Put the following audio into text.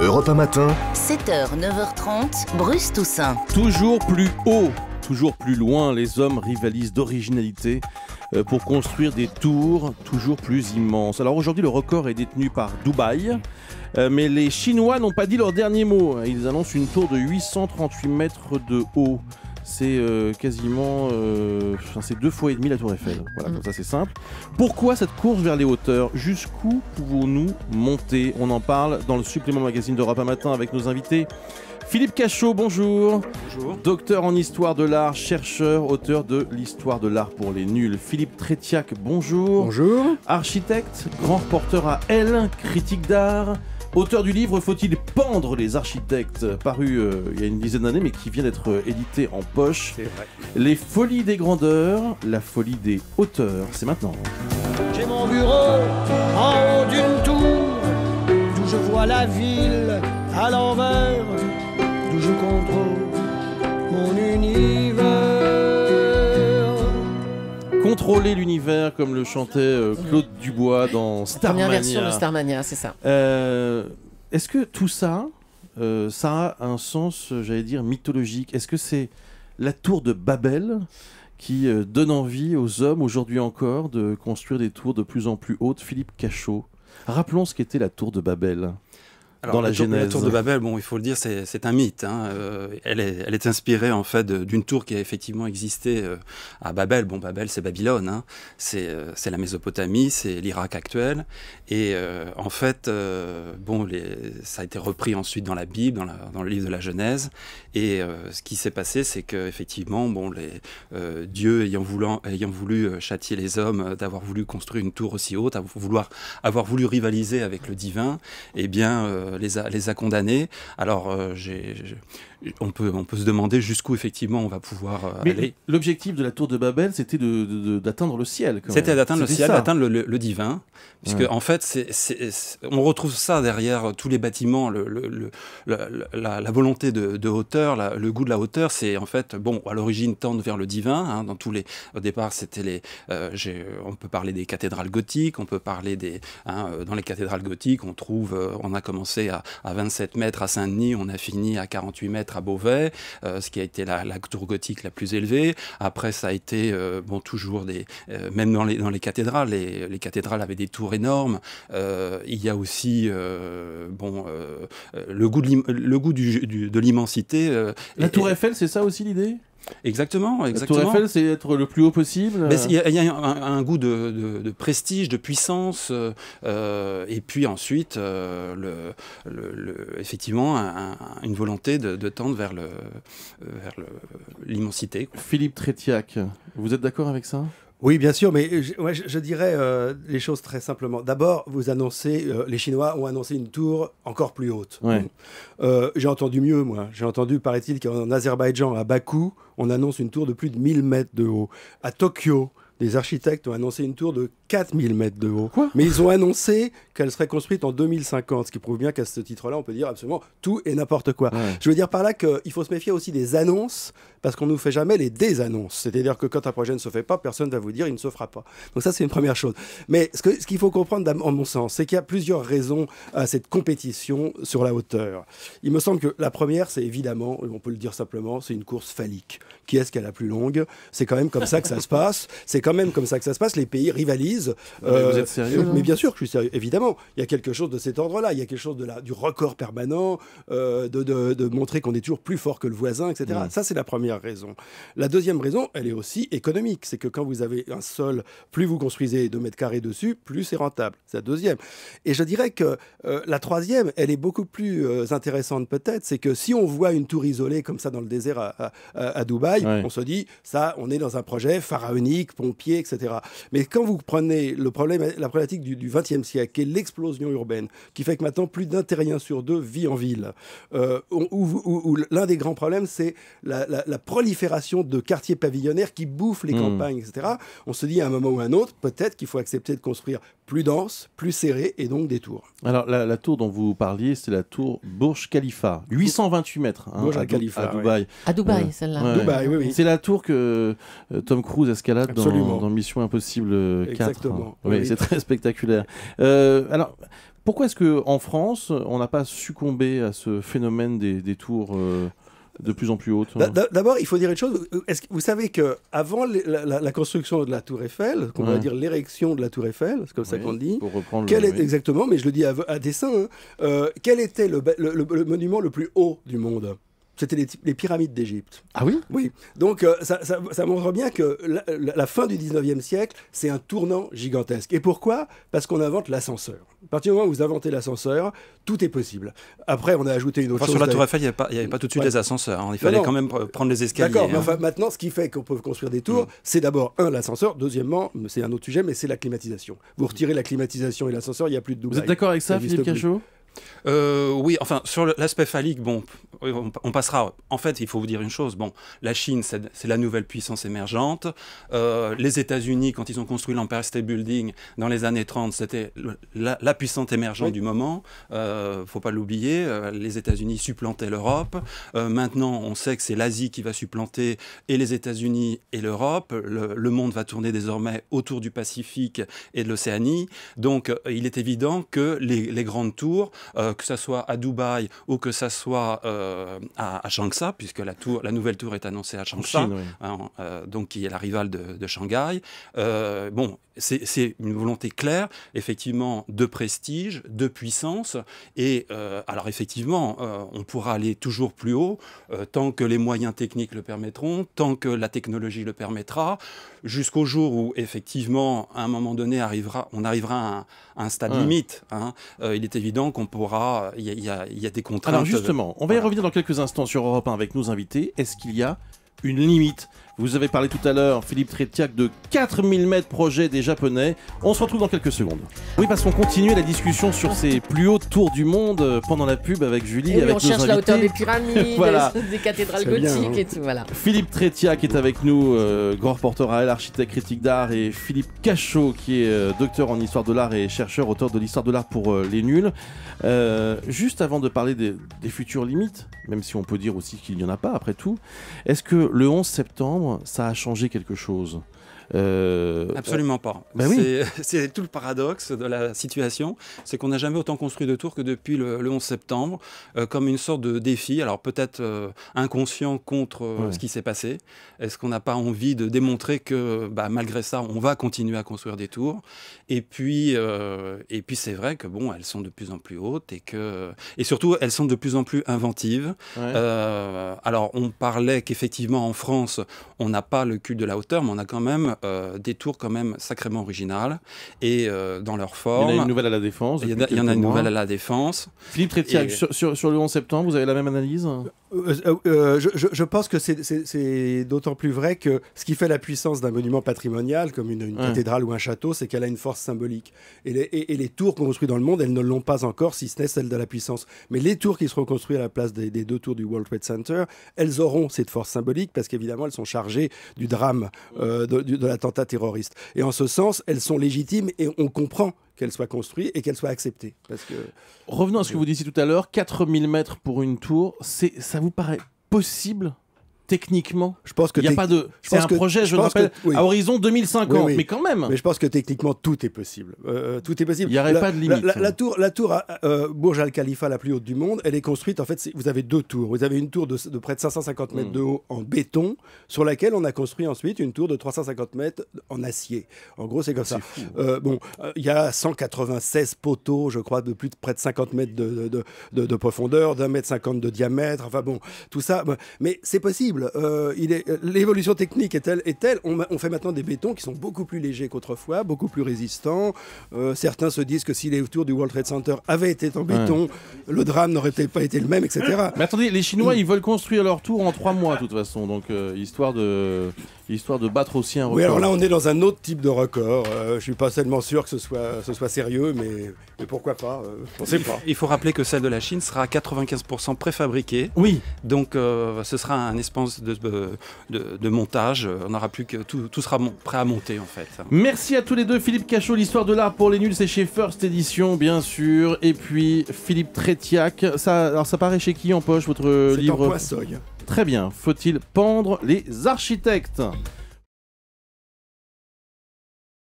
Europe 1 matin. 7h, 9h30, Bruce Toussaint. Toujours plus haut, toujours plus loin, les hommes rivalisent d'originalité pour construire des tours toujours plus immenses. Alors aujourd'hui, le record est détenu par Dubaï, mais les Chinois n'ont pas dit leur dernier mot. Ils annoncent une tour de 838 mètres de haut. C'est quasiment c'est 2,5 fois la tour Eiffel. Voilà, comme ça c'est simple. Pourquoi cette course vers les hauteurs? Jusqu'où pouvons-nous monter? On en parle dans le supplément magazine d'Europe 1 matin avec nos invités. Philippe Cachot, bonjour. Bonjour. Docteur en histoire de l'art, chercheur, auteur de l'histoire de l'art pour les nuls. Philippe Trétiac, bonjour. Bonjour. Architecte, grand reporter à Elle, critique d'art. Auteur du livre Faut-il pendre les architectes, paru il y a une dizaine d'années, mais qui vient d'être édité en poche. C'est vrai. Les folies des grandeurs, la folie des hauteurs, c'est maintenant. J'ai mon bureau en haut d'une tour, d'où je vois la ville à l'envers, d'où je contrôle mon univers. Contrôler l'univers, comme le chantait Claude Dubois dans Starmania. Première version de Starmania, c'est ça. Est-ce que tout ça, ça a un sens, j'allais dire, mythologique? Est-ce que c'est la tour de Babel qui donne envie aux hommes, aujourd'hui encore, de construire des tours de plus en plus hautes? Philippe Cachot, rappelons ce qu'était la tour de Babel. Alors, dans la Genèse. La tour de Babel, bon, il faut le dire, c'est un mythe. Hein. Elle est inspirée en fait d'une tour qui a effectivement existé à Babel. Bon, Babel, c'est Babylone, hein. C'est la Mésopotamie, c'est l'Irak actuel. Et en fait, ça a été repris ensuite dans la Bible, dans le livre de la Genèse. Et ce qui s'est passé, c'est que effectivement, Dieu ayant voulu châtier les hommes d'avoir voulu construire une tour aussi haute, avoir voulu rivaliser avec le divin, eh bien les a condamnés. Alors, on peut se demander jusqu'où effectivement on va pouvoir aller. L'objectif de la tour de Babel, c'était d'atteindre le ciel. C'était d'atteindre le ciel, d'atteindre le divin. Puisque en fait, on retrouve ça derrière tous les bâtiments, la volonté de hauteur, le goût de la hauteur. C'est en fait, à l'origine tendre vers le divin. Hein, au départ, c'était on peut parler des cathédrales gothiques, on peut parler dans les cathédrales gothiques, on a commencé à 27 mètres à Saint-Denis, on a fini à 48 mètres à Beauvais, ce qui a été la tour gothique la plus élevée. Après, ça a été toujours même dans les cathédrales, les cathédrales avaient des tours énormes. Il y a aussi le goût de l'immensité. La tour Eiffel, c'est ça aussi l'idée? Exactement. La tour Eiffel, c'est être le plus haut possible. Il y a un goût de prestige, de puissance, et puis ensuite, effectivement, une volonté de tendre vers l'immensité. Philippe Trétiac, vous êtes d'accord avec ça? Oui, bien sûr, mais je dirais les choses très simplement. D'abord, les Chinois ont annoncé une tour encore plus haute. Ouais. J'ai entendu mieux, moi. J'ai entendu, paraît-il, qu'en Azerbaïdjan, à Bakou, on annonce une tour de plus de 1000 mètres de haut. À Tokyo, des architectes ont annoncé une tour de 4000 mètres de haut. Quoi? Mais ils ont annoncé qu'elle serait construite en 2050, ce qui prouve bien qu'à ce titre-là, on peut dire absolument tout et n'importe quoi. Ouais. Je veux dire par là qu'il faut se méfier aussi des annonces, parce qu'on ne nous fait jamais les désannonces. C'est-à-dire que quand un projet ne se fait pas, personne ne va vous dire il ne se fera pas. Donc ça, c'est une première chose. Mais ce qu'il faut comprendre, en mon sens, c'est qu'il y a plusieurs raisons à cette compétition sur la hauteur. Il me semble que la première, c'est évidemment, on peut le dire simplement, c'est une course phallique. Qui est-ce qui a la plus longue? C'est quand même comme ça que ça se passe. C'est quand même comme ça que ça se passe. Les pays rivalisent. Vous êtes sérieux? Mais bien sûr que je suis sérieux. Évidemment, il y a quelque chose de cet ordre-là. Il y a quelque chose du record permanent, de montrer qu'on est toujours plus fort que le voisin, etc. Ça, c'est la première raison. La deuxième raison, elle est aussi économique. C'est que quand vous avez un sol, plus vous construisez de mètres carrés dessus, plus c'est rentable. C'est la deuxième. Et je dirais que la troisième, elle est beaucoup plus intéressante peut-être. C'est que si on voit une tour isolée comme ça dans le désert à Dubaï, on se dit, ça, on est dans un projet pharaonique, pompier, etc. Mais quand vous prenez la problématique du XXe siècle, qui est l'explosion urbaine, qui fait que maintenant plus d'un terrien sur deux vit en ville, où l'un des grands problèmes, c'est la prolifération de quartiers pavillonnaires qui bouffent les campagnes, etc. On se dit à un moment ou à un autre, peut-être qu'il faut accepter de construire plus dense, plus serré, et donc des tours. Alors, la tour dont vous parliez, c'est la tour Burj Khalifa, 828 mètres Burj Khalifa, à Dubaï. Ouais. À Dubaï, celle-là. Ouais. Dubaï, oui. C'est la tour que Tom Cruise escalade Absolument. dans Mission Impossible 4. Exactement. Oui, Oui. c'est très spectaculaire. Alors, Pourquoi est-ce qu'en France, on n'a pas succombé à ce phénomène des tours de plus en plus hautes? D'abord, il faut dire une chose. Vous savez qu'avant la construction de la Tour Eiffel, qu'on va dire l'érection de la Tour Eiffel, c'est comme ça qu'on le dit, pour reprendre exactement, mais je le dis à dessein, quel était le monument le plus haut du monde? C'était les pyramides d'Égypte. Ah oui? Oui. Donc, ça montre bien que la fin du 19e siècle, c'est un tournant gigantesque. Et pourquoi? Parce qu'on invente l'ascenseur. À partir du moment où vous inventez l'ascenseur, tout est possible. Après, on a ajouté une autre chose. Sur la Tour Eiffel, il n'y avait pas tout de suite les ascenseurs. Hein. Il fallait quand même prendre les escaliers. D'accord, mais enfin, maintenant, ce qui fait qu'on peut construire des tours, c'est d'abord, l'ascenseur. Deuxièmement, c'est un autre sujet, mais c'est la climatisation. Vous retirez la climatisation et l'ascenseur, il n'y a plus de double. Vous êtes d'accord avec ça, Philippe Cachot? Oui, enfin, sur l'aspect phallique, bon, on passera. En fait, il faut vous dire une chose. Bon, la Chine, c'est la nouvelle puissance émergente. Les États-Unis, quand ils ont construit l'Empire State Building dans les années 30, c'était la puissance émergente du moment. Faut pas l'oublier. Les États-Unis supplantaient l'Europe. Maintenant, on sait que c'est l'Asie qui va supplanter et les États-Unis et l'Europe. Le monde va tourner désormais autour du Pacifique et de l'Océanie. Donc, il est évident que les grandes tours, que ça soit à Dubaï ou que ça soit à Changsha, puisque la nouvelle tour est annoncée à Changsha, donc qui est la rivale de Shanghai. Bon, c'est une volonté claire, effectivement, de prestige, de puissance. Et alors, effectivement, on pourra aller toujours plus haut tant que les moyens techniques le permettront, tant que la technologie le permettra, jusqu'au jour où, effectivement, à un moment donné, on arrivera à un stade limite. Hein. Il est évident qu'on pourra... Il y a des contraintes... Alors, justement, on va y revenir dans quelques instants sur Europe 1 avec nos invités. Est-ce qu'il y a une limite? Vous avez parlé tout à l'heure, Philippe Tretiak, de 4000 mètres projet des Japonais. On se retrouve dans quelques secondes. Oui, parce qu'on continue la discussion sur ces plus hautes tours du monde pendant la pub avec Julie, et avec on cherche la hauteur des pyramides, voilà. Des cathédrales gothiques et tout. Voilà. Philippe Tretiak est avec nous, grand reporter à Elle, architecte critique d'art, et Philippe Cachot, qui est docteur en histoire de l'art et chercheur, auteur de l'histoire de l'art pour les nuls. Juste avant de parler des futures limites, même si on peut dire aussi qu'il n'y en a pas après tout, est-ce que le 11 septembre, ça a changé quelque chose? Absolument pas. Ben oui. C'est tout le paradoxe de la situation, c'est qu'on n'a jamais autant construit de tours que depuis le 11 septembre, comme une sorte de défi, alors peut-être inconscient contre ce qui s'est passé. Est-ce qu'on n'a pas envie de démontrer que malgré ça, on va continuer à construire des tours? Et puis c'est vrai que bon, elles sont de plus en plus hautes et surtout elles sont de plus en plus inventives. Alors on parlait qu'effectivement en France, on n'a pas le culte de la hauteur, mais on a quand même des tours quand même sacrément originales et dans leur forme. Il y en a une nouvelle à la Défense. Il y en a une nouvelle à la Défense. Philippe Tretiak, sur le 11 septembre, vous avez la même analyse? Je pense que c'est d'autant plus vrai que ce qui fait la puissance d'un monument patrimonial, comme une cathédrale ou un château, c'est qu'elle a une force symbolique. Et les tours construites dans le monde, elles ne l'ont pas encore, si ce n'est celle de la puissance. Mais les tours qui seront construites à la place des deux tours du World Trade Center, elles auront cette force symbolique parce qu'évidemment, elles sont chargées du drame de l'attentat terroriste. Et en ce sens, elles sont légitimes et on comprend qu'elles soient construites et qu'elles soient acceptées. Parce que... Revenons à ce que vous disiez tout à l'heure, 4000 mètres pour une tour, ça vous paraît possible techniquement? Je pense que il y a pas de. C'est un projet, je le rappelle, à horizon 2050, mais quand même. Mais je pense que techniquement tout est possible. Tout est possible. Il n'y aurait pas de limite. La tour Burj Al Khalifa, la plus haute du monde, elle est construite. En fait, vous avez deux tours. Vous avez une tour de près de 550 mètres de haut en béton, sur laquelle on a construit ensuite une tour de 350 mètres en acier. En gros, c'est comme ça. Il y a 196 poteaux, je crois, de près de 50 mètres de profondeur, d'1,50 m de diamètre. Enfin bon, tout ça. Mais c'est possible. L'évolution technique est telle, on fait maintenant des bétons qui sont beaucoup plus légers qu'autrefois, beaucoup plus résistants. Certains se disent que si les tours du World Trade Center avaient été en béton, le drame n'aurait peut-être pas été le même, etc. Mais attendez, les Chinois, ils veulent construire leur tour en 3 mois, de toute façon, donc histoire de battre aussi un record. Oui, alors là, on est dans un autre type de record. Je suis pas tellement sûr que ce soit sérieux, mais pourquoi pas, on sait pas. Il faut rappeler que celle de la Chine sera à 95% préfabriquée. Oui. Donc, ce sera un espace de montage. On n'aura plus que tout sera prêt à monter en fait. Merci à tous les deux. Philippe Cachot, l'histoire de l'art pour les nuls, c'est chez First Edition bien sûr. Et puis Philippe Tretiak, ça paraît chez qui en poche votre livre? C'est en Poisseuil. Très bien. Faut-il pendre les architectes?